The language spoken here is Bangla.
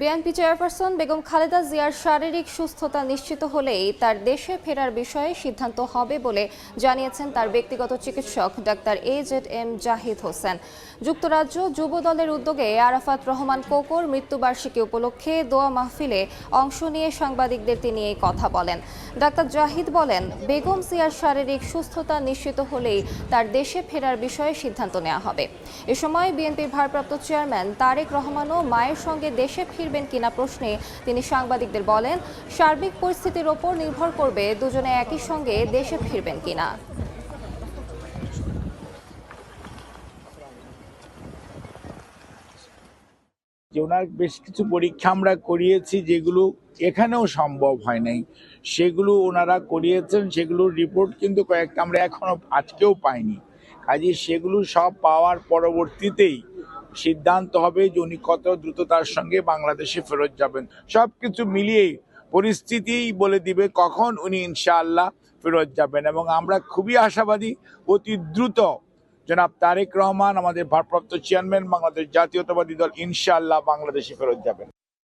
বিএনপি চেয়ারপারসন বেগম খালেদা জিয়ার শারীরিক সুস্থতা নিশ্চিত হলেই তার দেশে ফেরার বিষয়ে সিদ্ধান্ত হবে বলে জানিয়েছেন তার ব্যক্তিগত চিকিৎসক ডাক্তার AZM জাহিদ হোসেন। যুক্তরাজ্য যুব দলের উদ্যোগে আরাফাত রহমান কোকোর মৃত্যুবার্ষিকী উপলক্ষে দোয়া মাহফিলে অংশ নিয়ে সাংবাদিকদের তিনি এই কথা বলেন। ডাক্তার জাহিদ বলেন, বেগম জিয়ার শারীরিক সুস্থতা নিশ্চিত হলেই তার দেশে ফেরার বিষয়ে সিদ্ধান্ত নেওয়া হবে। এ সময় বিএনপির ভারপ্রাপ্ত চেয়ারম্যান তারেক রহমানও মায়ের সঙ্গে দেশে ফিরবেন কিনা প্রশ্নে তিনি সাংবাদিকদের বলেন, সার্বিক পরিস্থিতির ওপর নির্ভর করবে দুজনে একই সঙ্গে দেশে ফিরবেন কিনা। ওনার বেশ কিছু পরীক্ষা আমরা করিয়েছি, যেগুলো এখানেও সম্ভব হয় নাই, সেগুলো ওনারা করিয়েছেন। সেগুলোর রিপোর্ট কিন্তু কয়েকটা আমরা এখনো আজকেও পাইনি। কাজে সেগুলো সব পাওয়ার পরবর্তীতেই সিদ্ধান্ত হবে যে উনি কত দ্রুততার সঙ্গে বাংলাদেশে ফেরত যাবেন। সবকিছু মিলিয়ে পরিস্থিতিই বলে দিবে কখন উনি ইনশাআল্লাহ ফেরত যাবেন। এবং আমরা খুবই আশাবাদী অতি দ্রুত জনাব তারেক রহমান, আমাদের ভারপ্রাপ্ত চেয়ারম্যান, বাংলাদেশ জাতীয়তাবাদী দল ইনশাআল্লাহ বাংলাদেশে ফেরত যাবেন।